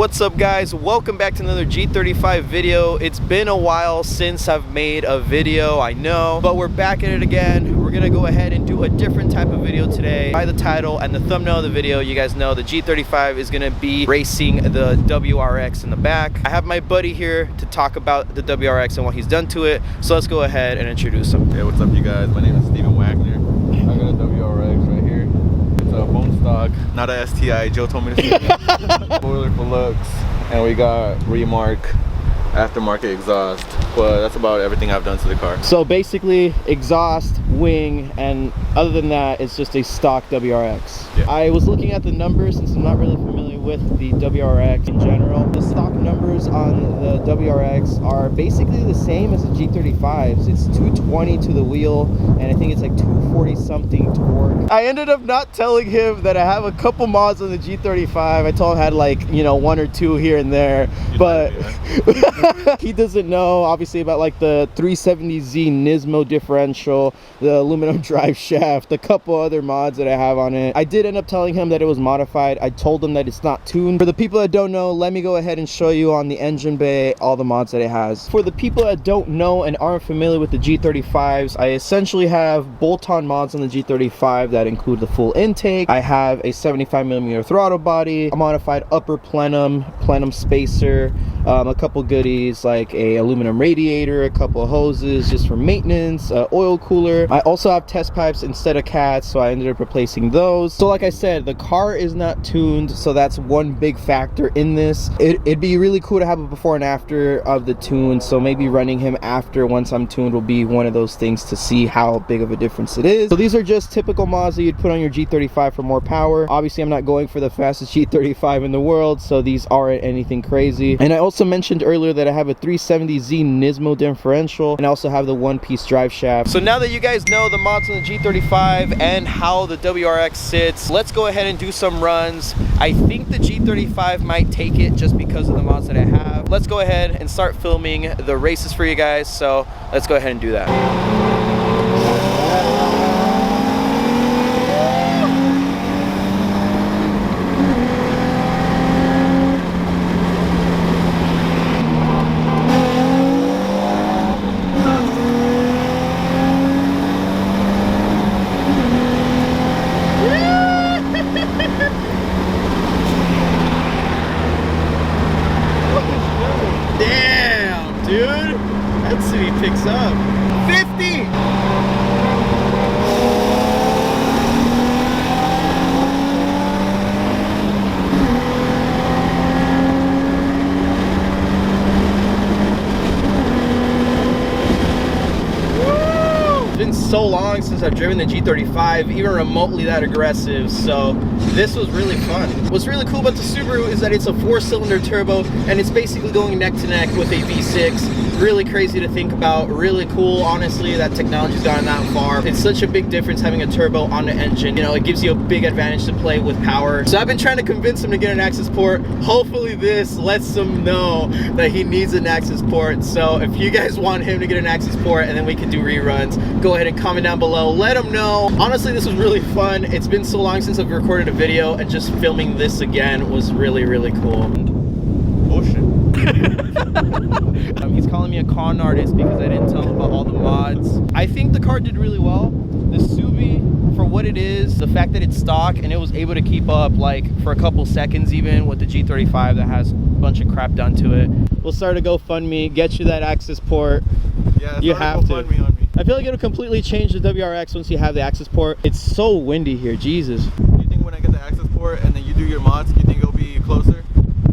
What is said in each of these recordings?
What's up guys, welcome back to another G35 video. It's been a while since I've made a video, I know, but we're back at it again. We're gonna go ahead and do a different type of video today. By the title and the thumbnail of the video, you guys know the G35 is gonna be racing the WRX in the back. I have my buddy here to talk about the WRX and what he's done to it, so let's go ahead and introduce him. Hey, what's up you guys? My name is Steven Wagner. I got a WRX right here. It's a bone stock, not a STI. Joe told me to say that. Spoiler for looks, and we got Remark aftermarket exhaust, but that's about everything I've done to the car. So basically exhaust, wing, and other than that it's just a stock WRX. Yeah. I was looking at the numbers since I'm not really familiar with the WRX in general. The stock numbers on the WRX are basically the same as the G35s. It's 220 to the wheel and I think it's like 240 something torque. I ended up not telling him that I have a couple mods on the G35. I told him I had like, you know, one or two here and there, but he doesn't know obviously about like the 370Z Nismo differential, the aluminum drive shaft, a couple other mods that I have on it. I did end up telling him that it was modified. I told him that it's not tuned. For the people that don't know, let me go ahead and show you on the engine bay all the mods that it has. For the people that don't know and aren't familiar with the G35s, I essentially have bolt-on mods on the G35 that include the full intake. I have a 75mm throttle body, a modified upper plenum spacer, a couple goodies like a aluminum radiator, a couple of hoses just for maintenance, oil cooler. I also have test pipes instead of cats, so I ended up replacing those. So like I said, the car is not tuned, so that's one big factor in this. It'd be really cool to have a before and after of the tune, so maybe running him after once I'm tuned will be one of those things to see how big of a difference it is. So these are just typical mods that you'd put on your G35 for more power. Obviously I'm not going for the fastest G35 in the world, so these aren't anything crazy. And I also mentioned earlier that I have a 370Z Nismo differential and I also have the one-piece drive shaft. So now that you guys know the mods on the G35 and how the WRX sits, let's go ahead and do some runs. I think the G35 might take it just because of the mods that I have. Let's go ahead and start filming the races for you guys, so let's go ahead and do that. Dude, that city picks up. 50! It's been so long since I've driven the G35, even remotely that aggressive, so this was really fun. What's really cool about the Subaru is that it's a 4-cylinder turbo and it's basically going neck to neck with a V6. Really crazy to think about, really cool honestly that technology's gotten that far. It's such a big difference having a turbo on the engine, you know, it gives you a big advantage to play with power. So I've been trying to convince him to get an access port. Hopefully this lets him know that he needs an access port. So if you guys want him to get an access port and then we can do reruns, go ahead and comment down below, let him know. Honestly, this was really fun. It's been so long since I've recorded a video and just filming this again was really, really cool. Bullshit. He's calling me a con artist because I didn't tell him about all the mods. I think the car did really well. The Subi, for what it is, the fact that it's stock and it was able to keep up like for a couple seconds even with the G35 that has a bunch of crap done to it. We'll start a GoFundMe, get you that access port. Yeah, you have to. On me. I feel like it'll completely change the WRX once you have the access port. It's so windy here, Jesus. Do you think when I get the access port and then you do your mods, do you think it'll be closer?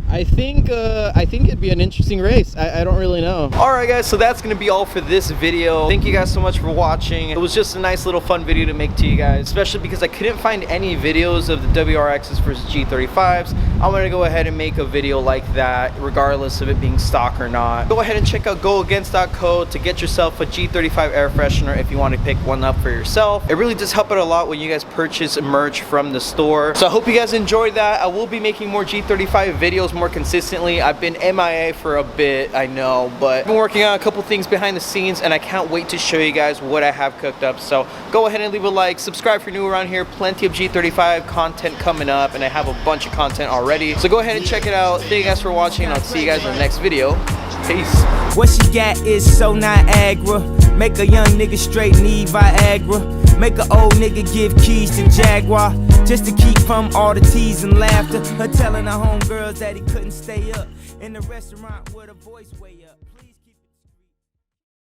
I think it'd be an interesting race. I don't really know. All right guys, so that's gonna be all for this video. Thank you guys so much for watching. It was just a nice little fun video to make to you guys, especially because I couldn't find any videos of the WRXs versus G35s. I'm gonna go ahead and make a video like that regardless of it being stock or not. Go ahead and check out goagainst.co to get yourself a G35 air freshener if you want to pick one up for yourself. It really does help out a lot when you guys purchase merch from the store. So I hope you guys enjoyed that. I will be making more G35 videos more consistently. I've been MIA for a bit, I know, but I've been working on a couple things behind the scenes and I can't wait to show you guys what I have cooked up. So go ahead and leave a like, subscribe if you're new around here. Plenty of G35 content coming up and I have a bunch of content already already. So go ahead and check it out. Thank you guys for watching. I'll see you guys in the next video. Peace. What she got is so Niagara. Make a young nigga straight need Viagra. Make a old nigga give keys to Jaguar. Just to keep from all the tease and laughter. Her telling her homegirls that he couldn't stay up in the restaurant with her voice way up.